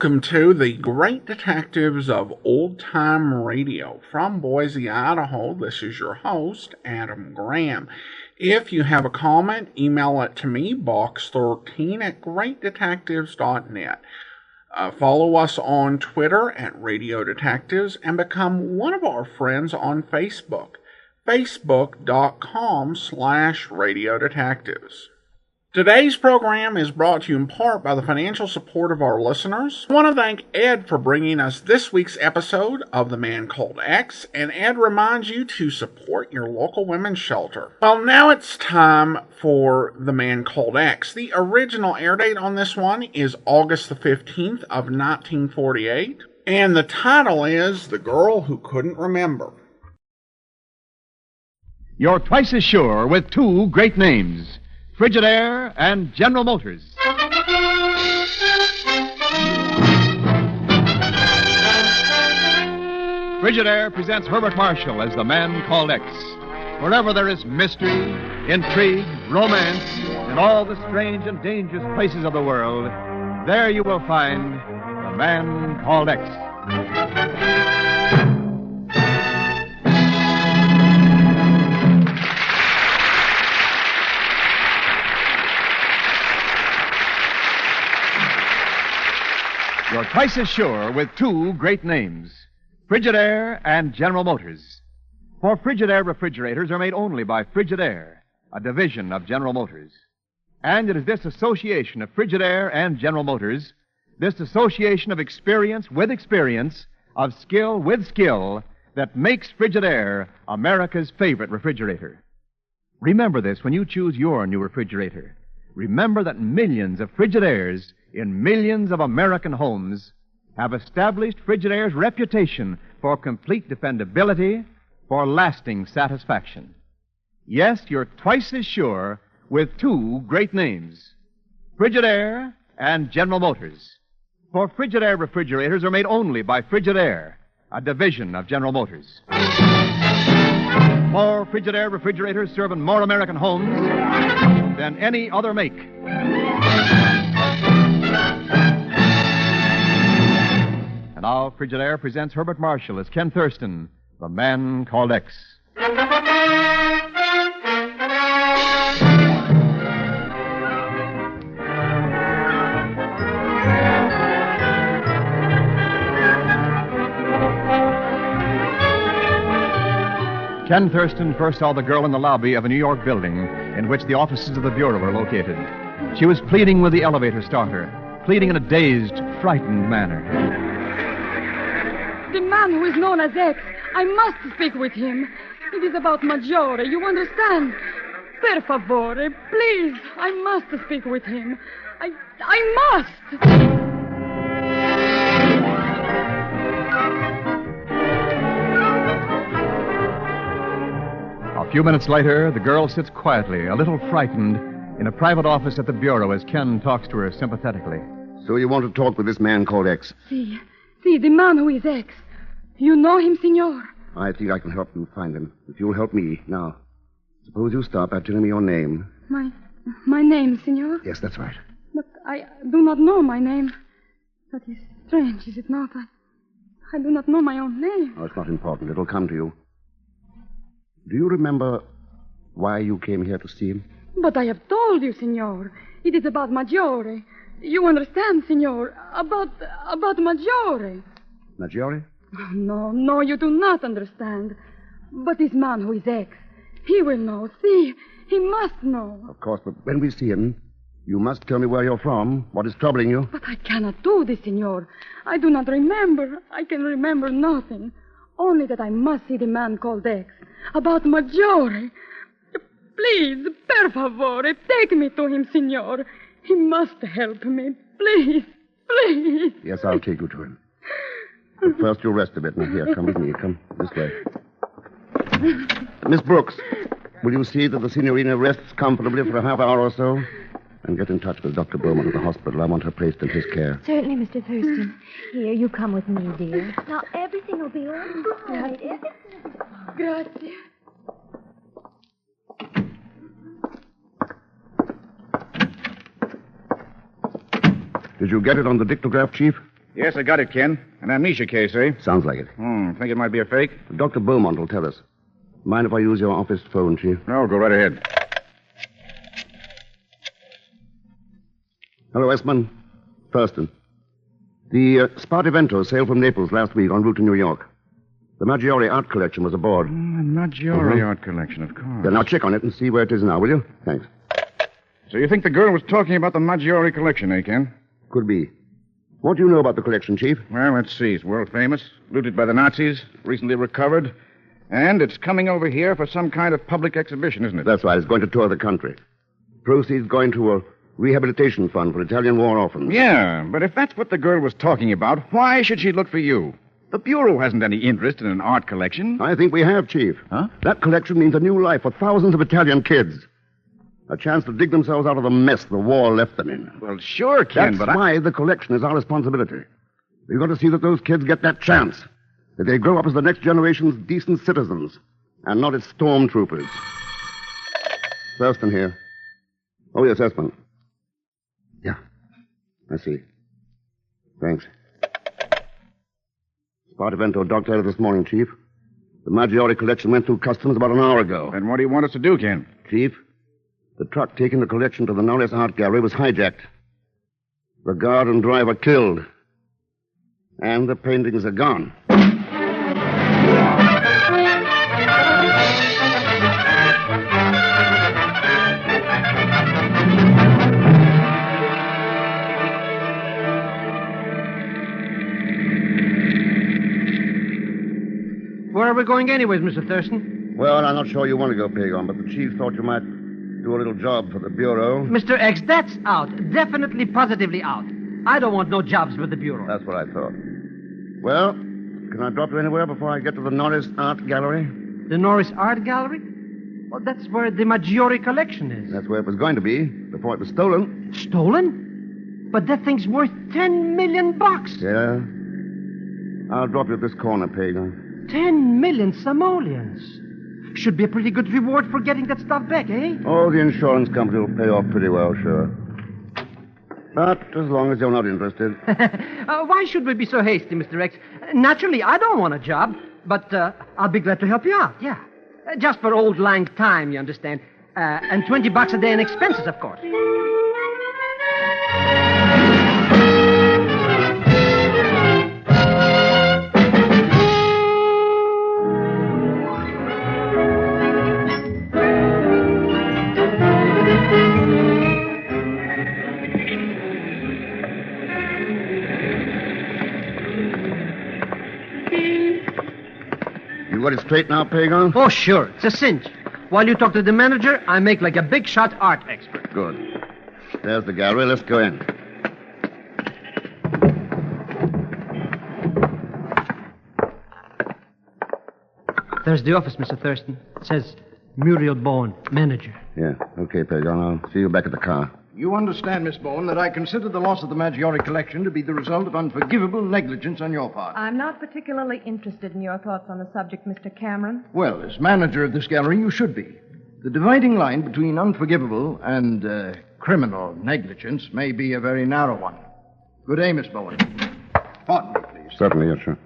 Welcome to the Great Detectives of Old Time Radio. From Boise, Idaho, this is your host, Adam Graham. If you have a comment, email it to me, box13@greatdetectives.net. Follow us on Twitter at Radio Detectives and become one of our friends on Facebook, facebook.com/Radio Detectives. Today's program is brought to you in part by the financial support of our listeners. I want to thank Ed for bringing us this week's episode of The Man Called X, and Ed reminds you to support your local women's shelter. Well, now it's time for The Man Called X. The original air date on this one is August the 15th of 1948, and the title is The Girl Who Couldn't Remember. You're twice as sure with two great names, Frigidaire and General Motors. Frigidaire presents Herbert Marshall as The Man Called X. Wherever there is mystery, intrigue, romance, and all the strange and dangerous places of the world, there you will find The Man Called X. You're twice as sure with two great names, Frigidaire and General Motors. For Frigidaire refrigerators are made only by Frigidaire, a division of General Motors. And it is this association of Frigidaire and General Motors, this association of experience with experience, of skill with skill, that makes Frigidaire America's favorite refrigerator. Remember this when you choose your new refrigerator. Remember that millions of Frigidaires in millions of American homes have established Frigidaire's reputation for complete dependability, for lasting satisfaction. Yes, you're twice as sure with two great names, Frigidaire and General Motors. For Frigidaire refrigerators are made only by Frigidaire, a division of General Motors. More Frigidaire refrigerators serve in more American homes than any other make. And now Frigidaire presents Herbert Marshall as Ken Thurston, The Man Called X. Ken Thurston first saw the girl in the lobby of a New York building in which the offices of the Bureau were located. She was pleading with the elevator starter, pleading in a dazed, frightened manner. The man who is known as X, I must speak with him. It is about Maggiore, you understand? Per favore, please, I must speak with him. I must! A few minutes later, the girl sits quietly, a little frightened, in a private office at the Bureau as Ken talks to her sympathetically. So you want to talk with this man called X? See, the man who is X. You know him, senor? I think I can help you find him, if you'll help me. Now, suppose you start by telling me your name. My name, senor? Yes, that's right. But I do not know my name. That is strange, is it not? I do not know my own name. Oh, it's not important. It'll come to you. Do you remember why you came here to see him? But I have told you, senor. It is about Maggiore. You understand, senor? About Maggiore. Maggiore? No, you do not understand. But this man who is X, he will know. See, he must know. Of course, but when we see him, you must tell me where you're from, what is troubling you. But I cannot do this, senor. I do not remember. I can remember nothing. Only that I must see the man called X. About Maggiore. Please, per favore, take me to him, senor. He must help me. Please. Yes, I'll take you to him. But first, you'll rest a bit. Now, here, come with me. Come this way. Miss Brooks, will you see that the signorina rests comfortably for a half hour or so? And get in touch with Dr. Bowman at the hospital. I want her placed in his care. Certainly, Mr. Thurston. Here, you come with me, dear. Now, everything will be all right. Grazie. Did you get it on the dictograph, Chief? Yes, I got it, Ken. An amnesia case, eh? Sounds like it. Think it might be a fake? Dr. Beaumont will tell us. Mind if I use your office phone, Chief? No, go right ahead. Hello, Westman. Thurston. The Spartivento sailed from Naples last week en route to New York. The Maggiore art collection was aboard. The Maggiore art collection, of course. Then now check on it and see where it is now, will you? Thanks. So you think the girl was talking about the Maggiore collection, eh, Ken? Could be. What do you know about the collection, Chief? Well, let's see. It's world famous, looted by the Nazis, recently recovered, and it's coming over here for some kind of public exhibition, isn't it? That's right. It's going to tour the country. Proceeds going to a rehabilitation fund for Italian war orphans. Yeah, but if that's what the girl was talking about, why should she look for you? The Bureau hasn't any interest in an art collection. I think we have, Chief. Huh? That collection means a new life for thousands of Italian kids. A chance to dig themselves out of the mess the war left them in. Well, sure, Ken, That's why the collection is our responsibility. We've got to see that those kids get that chance. That they grow up as the next generation's decent citizens, and not as stormtroopers. Thurston here. Oh, yes, Esmond. Yeah, I see. Thanks. Spartivento docked out this morning, Chief. The Maggiore collection went through customs about an hour ago. And what do you want us to do, Ken? Chief, the truck taking the collection to the Knowles Art Gallery was hijacked. The guard and driver killed. And the paintings are gone. Where are we going anyways, Mr. Thurston? Well, I'm not sure you want to go, Pagon, but the chief thought you might do a little job for the Bureau. Mr. X, that's out. Definitely, positively out. I don't want no jobs with the Bureau. That's what I thought. Well, can I drop you anywhere before I get to the Norris Art Gallery? The Norris Art Gallery? Well, that's where the Maggiore collection is. That's where it was going to be before it was stolen. Stolen? But that thing's worth $10 million. Yeah. I'll drop you at this corner, Pagon. 10 million simoleons. Should be a pretty good reward for getting that stuff back, eh? Oh, the insurance company will pay off pretty well, sure. But as long as you're not interested. Why should we be so hasty, Mr. X? Naturally, I don't want a job, but I'll be glad to help you out, yeah. Just for old lang time, you understand. And $20 a day in expenses, of course. You got it straight now, Pagon? Oh, sure. It's a cinch. While you talk to the manager, I make like a big shot art expert. Good. There's the gallery. Let's go in. There's the office, Mr. Thurston. It says Muriel Bowen, manager. Yeah, okay, Pagon. I'll see you back at the car. You understand, Miss Bowen, that I consider the loss of the Maggiore collection to be the result of unforgivable negligence on your part. I'm not particularly interested in your thoughts on the subject, Mr. Cameron. Well, as manager of this gallery, you should be. The dividing line between unforgivable and criminal negligence may be a very narrow one. Good day, Miss Bowen. Pardon me, please. Certainly, yes, sir.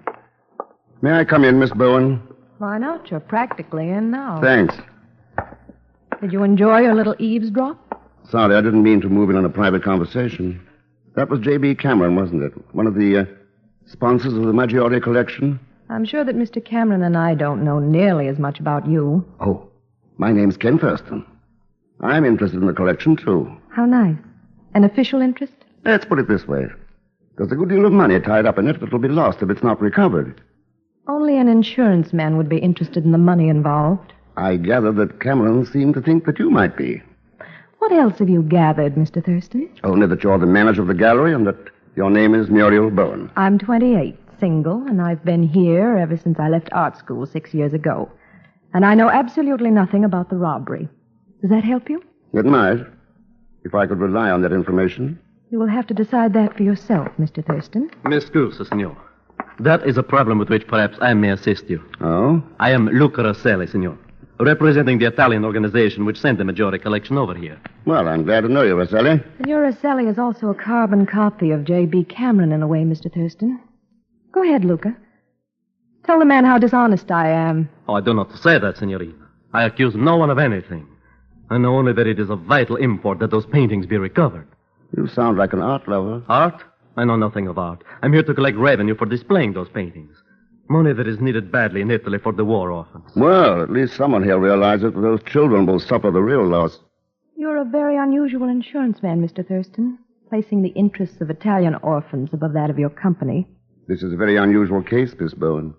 May I come in, Miss Bowen? Why not? You're practically in now. Thanks. Did you enjoy your little eavesdrop? Sorry, I didn't mean to move in on a private conversation. That was J.B. Cameron, wasn't it? One of the sponsors of the Maggiore collection? I'm sure that Mr. Cameron and I don't know nearly as much about you. Oh, my name's Ken Thurston. I'm interested in the collection, too. How nice. An official interest? Let's put it this way. There's a good deal of money tied up in it that'll be lost if it's not recovered. Only an insurance man would be interested in the money involved. I gather that Cameron seemed to think that you might be. What else have you gathered, Mr. Thurston? Only that you're the manager of the gallery and that your name is Muriel Bowen. I'm 28, single, and I've been here ever since I left art school 6 years ago. And I know absolutely nothing about the robbery. Does that help you? It might, if I could rely on that information. You will have to decide that for yourself, Mr. Thurston. Mi scusi, signor. That is a problem with which perhaps I may assist you. Oh? I am Luca Rosselli, signor. representing the Italian organization which sent the Maggiore collection over here. Well, I'm glad to know you, Rosselli. Senor Rosselli is also a carbon copy of J.B. Cameron in a way, Mr. Thurston. Go ahead, Luca. Tell the man how dishonest I am. Oh, I do not say that, Signorina. I accuse no one of anything. I know only that it is of vital import that those paintings be recovered. You sound like an art lover. Art? I know nothing of art. I'm here to collect revenue for displaying those paintings. Money that is needed badly in Italy for the war orphans. Well, at least someone here realizes that those children will suffer the real loss. You're a very unusual insurance man, Mr. Thurston, placing the interests of Italian orphans above that of your company. This is a very unusual case, Miss Bowen.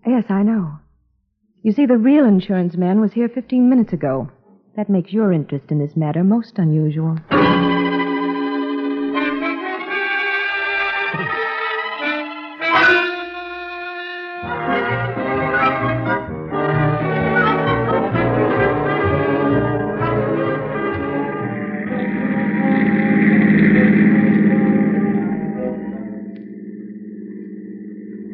Yes, I know. You see, the real insurance man was here 15 minutes ago. That makes your interest in this matter most unusual.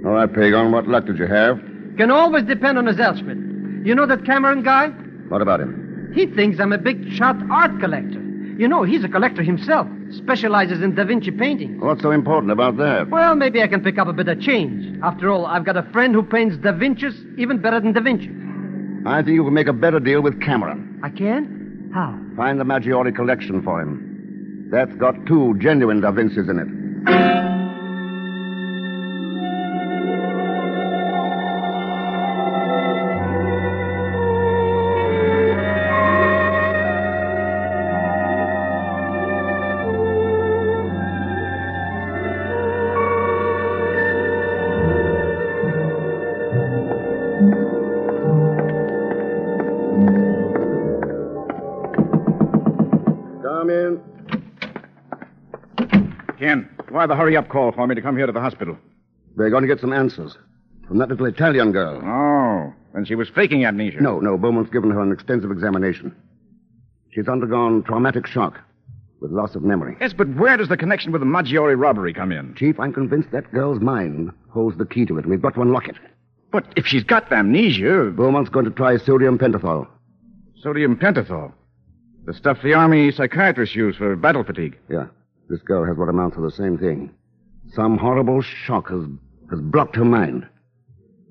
All right, Pagon, what luck did you have? Can always depend on his Elschmidt. You know that Cameron guy? What about him? He thinks I'm a big shot art collector. You know, he's a collector himself. Specializes in Da Vinci painting. What's so important about that? Well, maybe I can pick up a bit of change. After all, I've got a friend who paints Da Vinci's even better than Da Vinci. I think you can make a better deal with Cameron. I can? How? Find the Maggiore collection for him. That's got 2 genuine Da Vinci's in it. Come in. Ken, why the hurry-up call for me to come here to the hospital? We're going to get some answers from that little Italian girl. Oh, and she was faking amnesia. No, Beaumont's given her an extensive examination. She's undergone traumatic shock with loss of memory. Yes, but where does the connection with the Maggiore robbery come in? Chief, I'm convinced that girl's mind holds the key to it, and we've got to unlock it. But if she's got amnesia... Beaumont's going to try sodium pentothal. Sodium pentothal? The stuff the Army psychiatrists use for battle fatigue. Yeah. This girl has what amounts to the same thing. Some horrible shock has blocked her mind.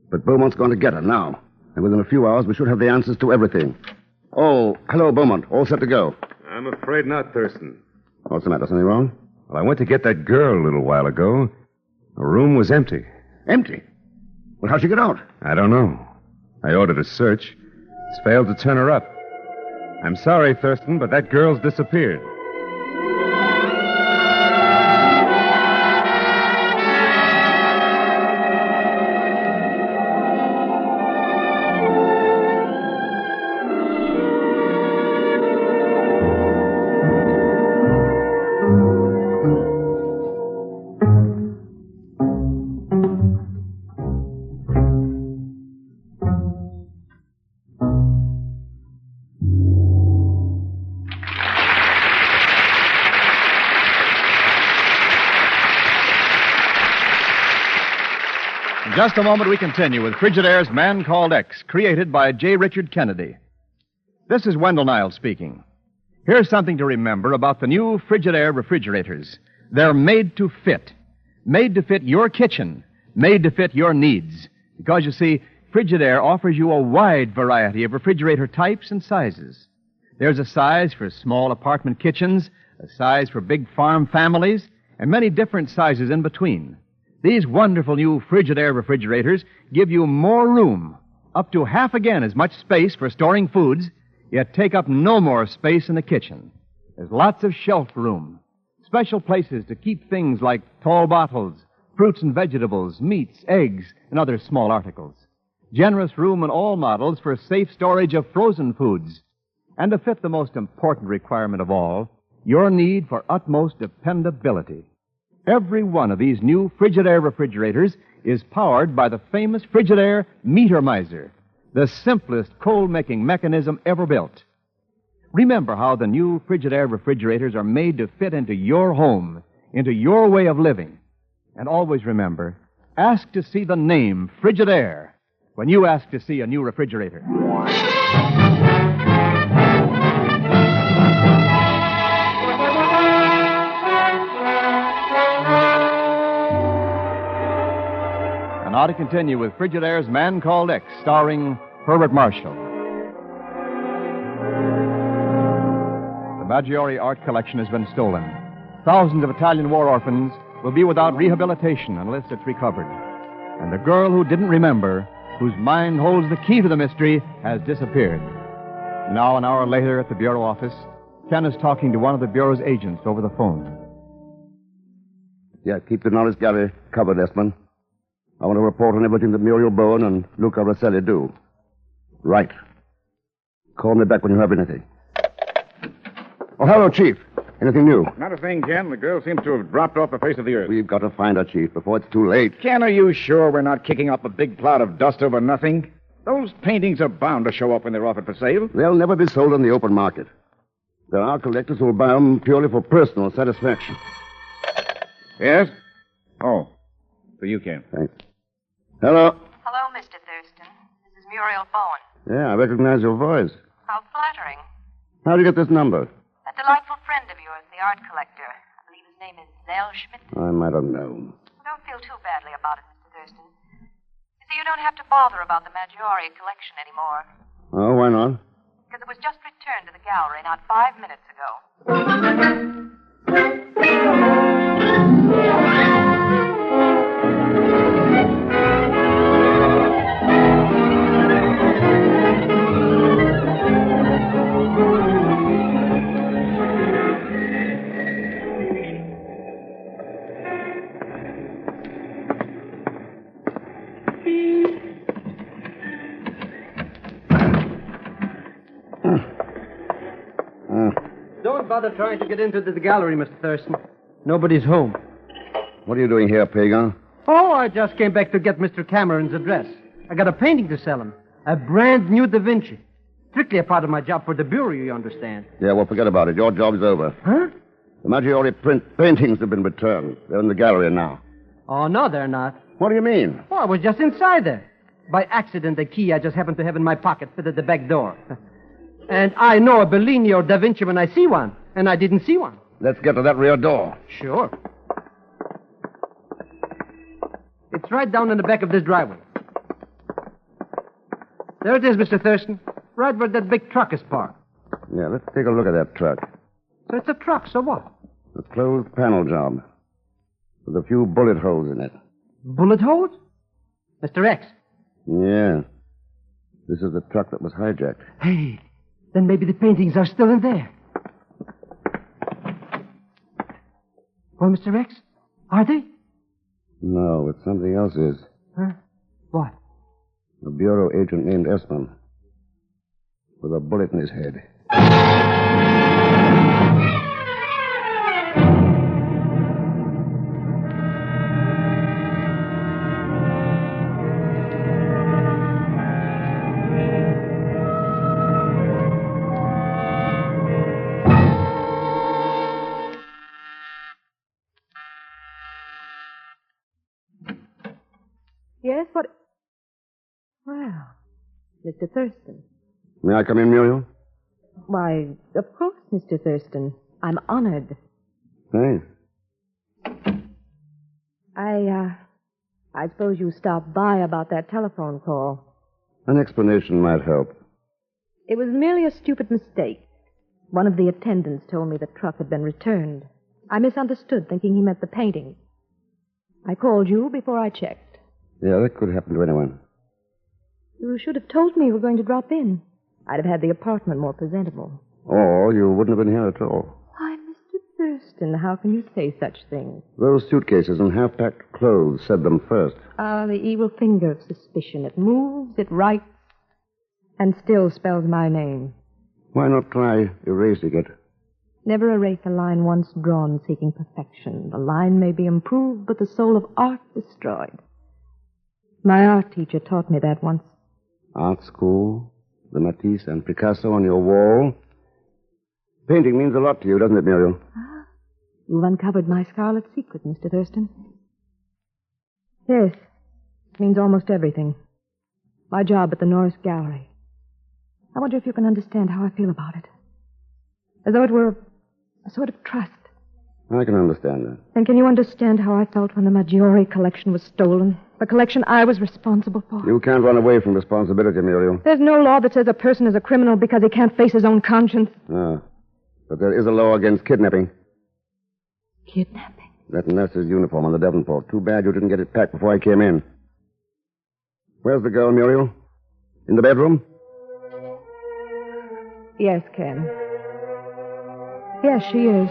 But Beaumont's going to get her now. And within a few hours, we should have the answers to everything. Oh, hello, Beaumont. All set to go. I'm afraid not, Thurston. What's the matter? Something wrong? Well, I went to get that girl a little while ago. Her room was empty. Empty? Well, how'd she get out? I don't know. I ordered a search. It's failed to turn her up. I'm sorry, Thurston, but that girl's disappeared. In just a moment, we continue with Frigidaire's Man Called X, created by J. Richard Kennedy. This is Wendell Niles speaking. Here's something to remember about the new Frigidaire refrigerators. They're made to fit. Made to fit your kitchen. Made to fit your needs. Because, you see, Frigidaire offers you a wide variety of refrigerator types and sizes. There's a size for small apartment kitchens, a size for big farm families, and many different sizes in between. These wonderful new Frigidaire refrigerators give you more room, up to half again as much space for storing foods, yet take up no more space in the kitchen. There's lots of shelf room, special places to keep things like tall bottles, fruits and vegetables, meats, eggs, and other small articles. Generous room in all models for safe storage of frozen foods. And to fit the most important requirement of all, your need for utmost dependability. Every one of these new Frigidaire refrigerators is powered by the famous Frigidaire Meter Miser, the simplest coal-making mechanism ever built. Remember how the new Frigidaire refrigerators are made to fit into your home, into your way of living. And always remember, ask to see the name Frigidaire. when you ask to see a new refrigerator. And now to continue with Frigidaire's Man Called X, starring Herbert Marshall. The Maggiore art collection has been stolen. Thousands of Italian war orphans will be without rehabilitation unless it's recovered. And the girl who didn't remember, whose mind holds the key to the mystery, has disappeared. Now, an hour later at the Bureau office, Ken is talking to one of the Bureau's agents over the phone. Yeah, keep the knowledge gallery covered, Esmond. I want to report on everything that Muriel Bowen and Luca Rosselli do. Right. Call me back when you have anything. Oh, hello, Chief. Anything new? Not a thing, Ken. The girl seems to have dropped off the face of the earth. We've got to find her, Chief, before it's too late. Ken, are you sure we're not kicking up a big cloud of dust over nothing? Those paintings are bound to show up when they're offered for sale. They'll never be sold on the open market. There are collectors who will buy them purely for personal satisfaction. Yes? Oh. For you, Ken. Thanks. Hello. Hello, Mr. Thurston. This is Muriel Bowen. Yeah, I recognize your voice. How flattering. How'd you get this number? A delightful friend of yours, the art collector. I believe his name is Zell Schmidt. I might have known. Don't feel too badly about it, Mr. Thurston. You see, you don't have to bother about the Maggiore collection anymore. Oh, why not? Because it was just returned to the gallery not 5 minutes ago. Don't bother trying to get into the gallery, Mr. Thurston. Nobody's home. What are you doing here, Pagan? Oh, I just came back to get Mr. Cameron's address. I got a painting to sell him. A brand new Da Vinci. Strictly a part of my job for the Bureau, you understand. Yeah, well, forget about it. Your job's over. Huh? The Maggiore print paintings have been returned. They're in the gallery now. Oh, no, they're not. What do you mean? Oh, I was just inside there. By accident, the key I just happened to have in my pocket fitted the back door. And I know a Bellini or Da Vinci when I see one, and I didn't see one. Let's get to that rear door. Sure. It's right down in the back of this driveway. There it is, Mr. Thurston. Right where that big truck is parked. Yeah, let's take a look at that truck. So it's a truck, so what? A closed panel job. With a few bullet holes in it. Bullet holes? Mr. X. Yeah. This is the truck that was hijacked. Hey, then maybe the paintings are still in there. Well, Mr. X, are they? No, it's something else is. Huh? What? A bureau agent named Esmond. With a bullet in his head. Yes, what? Well, Mr. Thurston. May I come in, Muriel? Why, of course, Mr. Thurston. I'm honored. Thanks. I suppose you stopped by about that telephone call. An explanation might help. It was merely a stupid mistake. One of the attendants told me the truck had been returned. I misunderstood, thinking he meant the painting. I called you before I checked. Yeah, that could happen to anyone. You should have told me you were going to drop in. I'd have had the apartment more presentable. Or you wouldn't have been here at all. Why, Mr. Thurston, how can you say such things? Those suitcases and half-packed clothes said them first. Ah, the evil finger of suspicion. It moves, it writes, and still spells my name. Why not try erasing it? Never erase a line once drawn seeking perfection. The line may be improved, but the soul of art destroyed. My art teacher taught me that once. Art school, the Matisse and Picasso on your wall. Painting means a lot to you, doesn't it, Muriel? Ah, you've uncovered my scarlet secret, Mr. Thurston. Yes, it means almost everything. My job at the Norris Gallery. I wonder if you can understand how I feel about it. As though it were a sort of trust. I can understand that. And can you understand how I felt when the Maggiore collection was stolen? The collection I was responsible for? You can't run away from responsibility, Muriel. There's no law that says a person is a criminal because he can't face his own conscience. No. But there is a law against kidnapping. Kidnapping? That nurse's uniform on the Devonport. Too bad you didn't get it packed before I came in. Where's the girl, Muriel? In the bedroom? Yes, Ken. Yes, she is.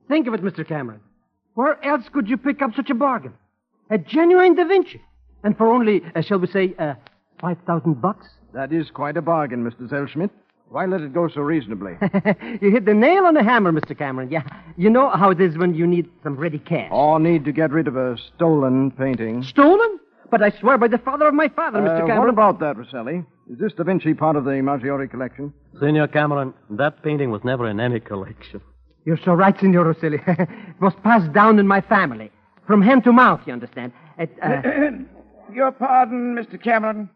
Think of it, Mr. Cameron. Where else could you pick up such a bargain? A genuine Da Vinci. And for only, shall we say, $5,000? That is quite a bargain, Mr. Zellschmidt. Why let it go so reasonably? You hit the nail on the hammer, Mr. Cameron. Yeah, you know how it is when you need some ready cash. Or need to get rid of a stolen painting. Stolen? But I swear by the father of my father, Mr. Cameron. What about that, Rosselli? Is this Da Vinci part of the Maggiore collection? Senor Cameron, that painting was never in any collection. You're so right, Signor Rosselli. It was passed down in my family. From hand to mouth, you understand. Your pardon, Mr. Cameron.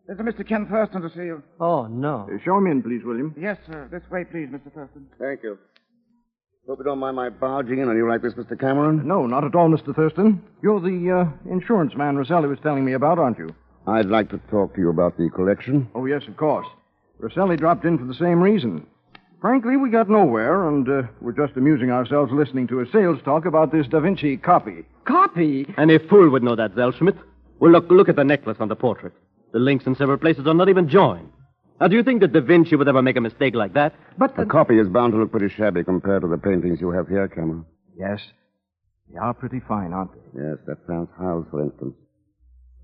There's a Mr. Ken Thurston to see you. Oh, no. Show him in, please, William. Yes, sir. This way, please, Mr. Thurston. Thank you. Hope you don't mind my barging in on you like this, Mr. Cameron. No, not at all, Mr. Thurston. You're the insurance man Rosselli was telling me about, aren't you? I'd like to talk to you about the collection. Oh, yes, of course. Rosselli dropped in for the same reason. Frankly, we got nowhere, and we're just amusing ourselves listening to a sales talk about this Da Vinci copy. Copy? Any fool would know that, Zellschmidt. Well, look at the necklace on the portrait. The links in several places are not even joined. Now, do you think that Da Vinci would ever make a mistake like that? But the copy is bound to look pretty shabby compared to the paintings you have here, Cameron. Yes. They are pretty fine, aren't they? Yes, that Franz House, for instance.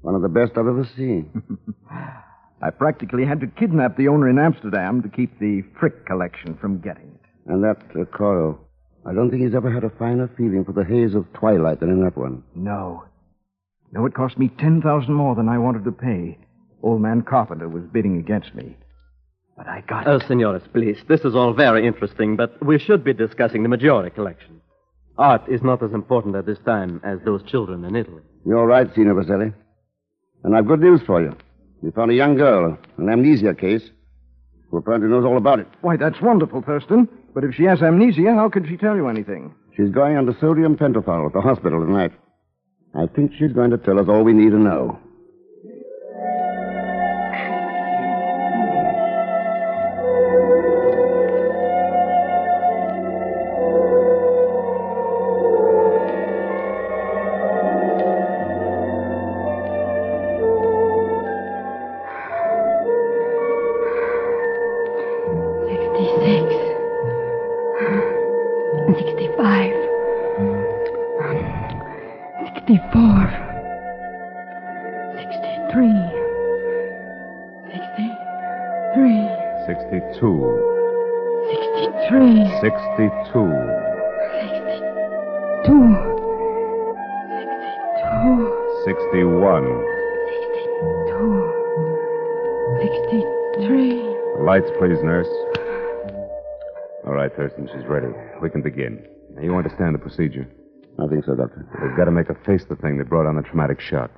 One of the best I've ever seen. I practically had to kidnap the owner in Amsterdam to keep the Frick collection from getting it. And that Coro, I don't think he's ever had a finer feeling for the haze of twilight than in that one. No. No, it cost me $10,000 more than I wanted to pay. Old man Carpenter was bidding against me. But I got it. Senores, please. This is all very interesting, but we should be discussing the Maggiore collection. Art is not as important at this time as those children in Italy. You're right, Signor Vaselli. And I've good news for you. We found a young girl, an amnesia case, who apparently knows all about it. Why, that's wonderful, Thurston. But if she has amnesia, how could she tell you anything? She's going under sodium pentothal at the hospital tonight. I think she's going to tell us all we need to know. Lights, please, nurse. All right, Thurston, she's ready. We can begin. Now, you understand the procedure? I think so, Doctor. We've got to make her face the thing that brought on the traumatic shock.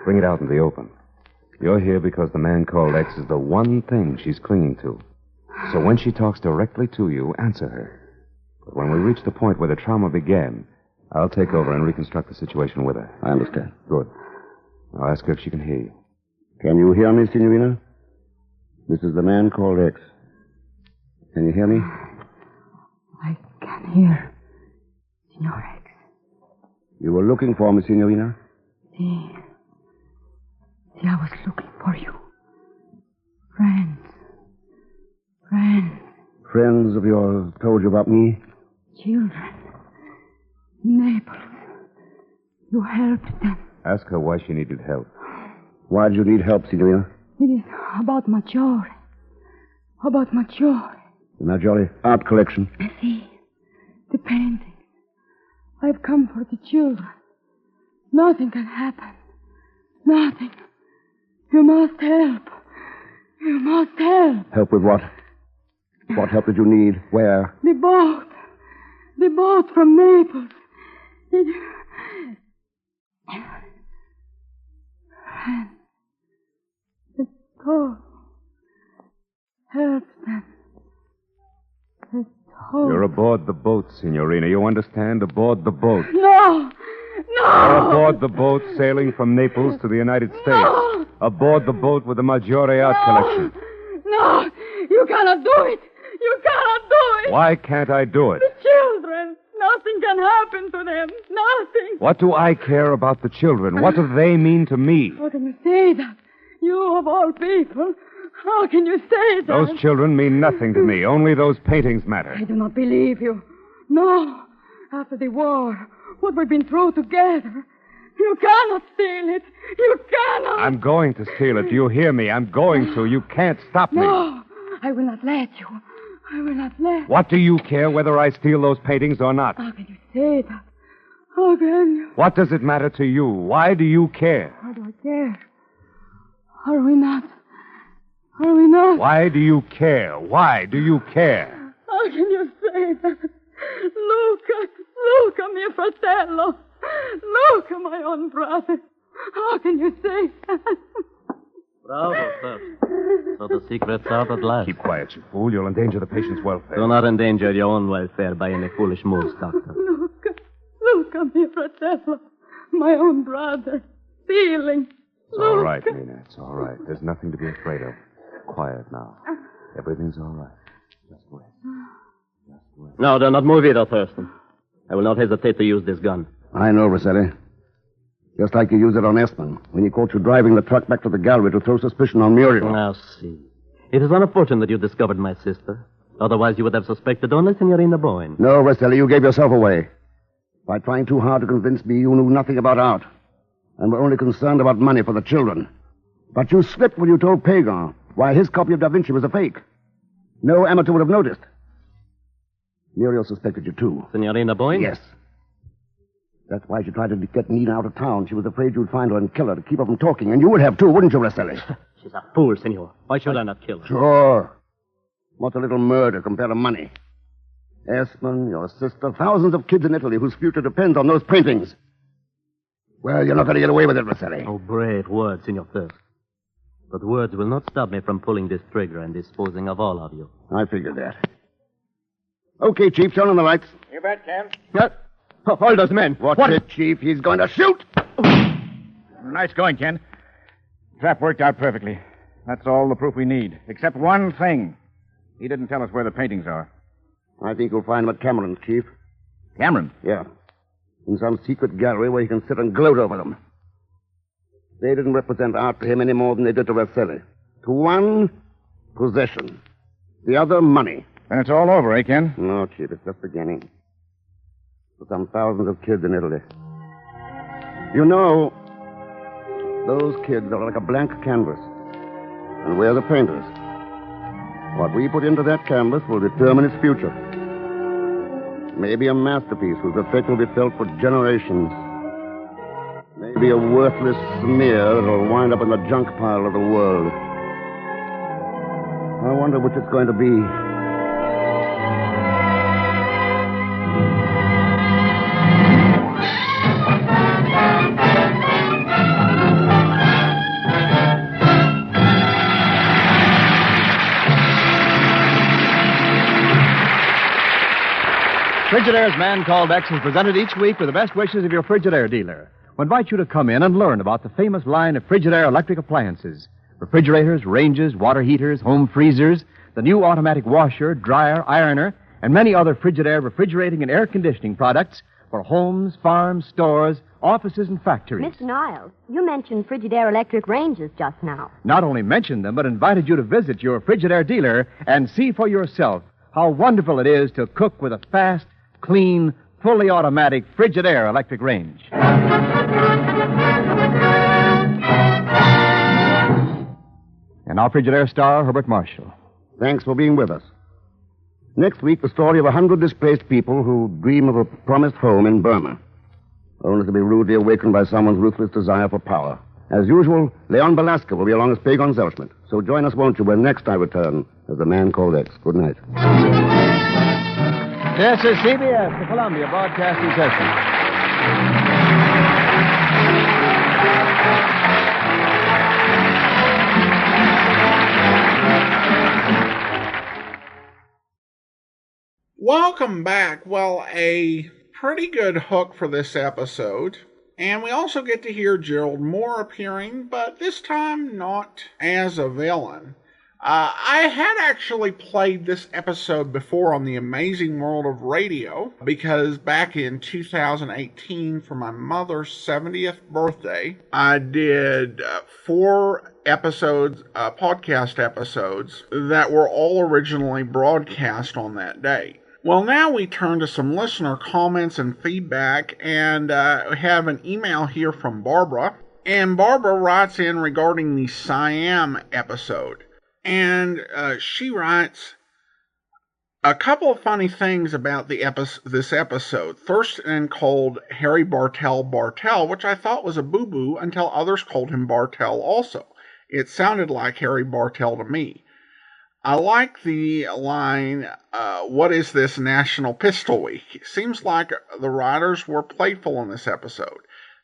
Bring it out in the open. You're here because the man called X is the one thing she's clinging to. So when she talks directly to you, answer her. But when we reach the point where the trauma began, I'll take over and reconstruct the situation with her. I understand. Good. I'll ask her if she can hear you. Can you hear me, Signorina? This is the man called X. Can you hear me? I can hear, Signor X. You were looking for me, Signorina? See, I was looking for you. Friends. Friends of yours told you about me? Children. Neighbors. You helped them. Ask her why she needed help. Why did you need help, Signorina? It is about Maggiore. About Maggiore. The Maggiore art collection. See, the paintings. I've come for the children. Nothing can happen. Nothing. You must help. You must help. Help with what? What help did you need? Where? The boat. The boat from Naples. And the boat helps them. The boat. You're aboard the boat, Signorina. You understand? Aboard the boat. No! No! You're aboard the boat sailing from Naples to the United States. No! Aboard the boat with the Maggiore art collection. No! You cannot do it! You cannot do it! Why can't I do it? The children! Nothing can happen to them. Nothing. What do I care about the children? What do they mean to me? How can you say that? You, of all people. How can you say that? Those children mean nothing to me. Only those paintings matter. I do not believe you. No. After the war, what we've been through together. You cannot steal it. You cannot. I'm going to steal it. Do you hear me? I'm going to. You can't stop me. No. I will not let you. I will not let. What do you care whether I steal those paintings or not? How can you say that? How can you? What does it matter to you? Why do you care? How do I care? Are we not? Are we not? Why do you care? Why do you care? How can you say that? Luca, mio fratello. Luca, my own brother. How can you say that? Bravo, sir. So the secret's out at last. Keep quiet, you fool. You'll endanger the patient's welfare. Do not endanger your own welfare by any foolish moves, Doctor. Luca, mio fratello. My own brother. Stealing. It's all right, Nina. It's all right. There's nothing to be afraid of. Quiet now. Everything's all right. Just wait. Just wait. No, do not move either, Thurston. I will not hesitate to use this gun. I know, Rossetti. Just like you used it on Esmond when he caught you driving the truck back to the gallery to throw suspicion on Muriel. Now, see. It is unfortunate that you discovered my sister. Otherwise, you would have suspected only Signorina Boyne. No, Rossetti, you gave yourself away. By trying too hard to convince me you knew nothing about art and were only concerned about money for the children. But you slipped when you told Pagan why his copy of Da Vinci was a fake. No amateur would have noticed. Muriel suspected you, too. Signorina Boyne? Yes. That's why she tried to get Nina out of town. She was afraid you'd find her and kill her to keep her from talking. And you would have, too, wouldn't you, Rosselli? She's a fool, senor. Why should I not kill her? Sure. What's a little murder compared to money? Esmond, your sister, thousands of kids in Italy whose future depends on those paintings. Well, you're not going to get away with it, Rosselli. Oh, brave words, Senor Thirst. But words will not stop me from pulling this trigger and disposing of all of you. I figured that. Okay, Chief, turn on the lights. You bet, Ken. What? Hold those men. Watch it, Chief. He's going to shoot. Nice going, Ken. Trap worked out perfectly. That's all the proof we need. Except one thing. He didn't tell us where the paintings are. I think you'll find them at Cameron's, Chief. Cameron? Yeah. In some secret gallery where he can sit and gloat over them. They didn't represent art to him any more than they did to Rosselli. To one, possession. The other, money. Then it's all over, eh, Ken? No, Chief, it's just beginning. For some thousands of kids in Italy. You know, those kids are like a blank canvas. And we're the painters. What we put into that canvas will determine its future. Maybe a masterpiece whose effect will be felt for generations. Maybe a worthless smear that'll wind up in the junk pile of the world. I wonder which it's going to be. Frigidaire's Man Called X is presented each week with the best wishes of your Frigidaire dealer. We invite you to come in and learn about the famous line of Frigidaire electric appliances. Refrigerators, ranges, water heaters, home freezers, the new automatic washer, dryer, ironer, and many other Frigidaire refrigerating and air conditioning products for homes, farms, stores, offices, and factories. Mr. Niles, you mentioned Frigidaire electric ranges just now. Not only mentioned them, but invited you to visit your Frigidaire dealer and see for yourself how wonderful it is to cook with a fast, clean, fully automatic Frigidaire electric range. And our Frigidaire star, Herbert Marshall. Thanks for being with us. Next week, the story of 100 displaced people who dream of a promised home in Burma, only to be rudely awakened by someone's ruthless desire for power. As usual, Leon Belasco will be along as P. Gonzalschmidt. So join us, won't you, when next I return as The Man Called X. Good night. This is CBS, the Columbia Broadcasting System. Welcome back. Well, a pretty good hook for this episode. And we also get to hear Gerald Moore appearing, but this time not as a villain. I had actually played this episode before on The Amazing World of Radio, because back in 2018, for my mother's 70th birthday, I did 4 episodes, podcast episodes, that were all originally broadcast on that day. Well, now we turn to some listener comments and feedback, and we have an email here from Barbara. And Barbara writes in regarding the Siam episode. And she writes a couple of funny things about this episode. First, and called Harry Bartell, which I thought was a boo-boo until others called him Bartell also. It sounded like Harry Bartell to me. I like the line, what is this National Pistol Week? Seems like the writers were playful in this episode.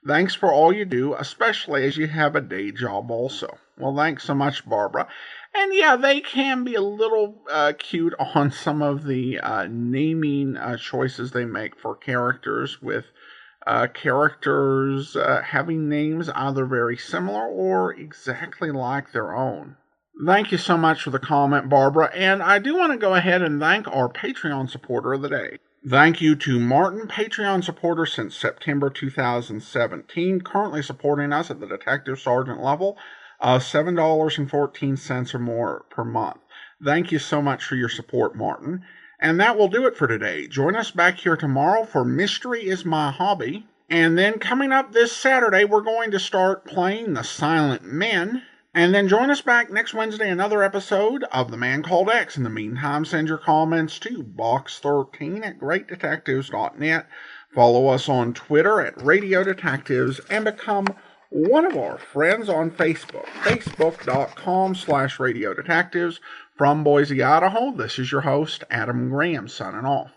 Thanks for all you do, especially as you have a day job also. Well, thanks so much, Barbara. And yeah, they can be a little cute on some of the naming choices they make for characters, with characters having names either very similar or exactly like their own. Thank you so much for the comment, Barbara, and I do want to go ahead and thank our Patreon supporter of the day. Thank you to Martin, Patreon supporter since September 2017, currently supporting us at the Detective Sergeant level of $7.14 or more per month. Thank you so much for your support, Martin. And that will do it for today. Join us back here tomorrow for Mystery is My Hobby. And then coming up this Saturday, we're going to start playing The Silent Men. And then join us back next Wednesday, another episode of The Man Called X. In the meantime, send your comments to box13@greatdetectives.net. Follow us on Twitter at Radio Detectives and become one of our friends on Facebook, facebook.com/Radio Detectives. From Boise, Idaho, this is your host, Adam Graham, signing off.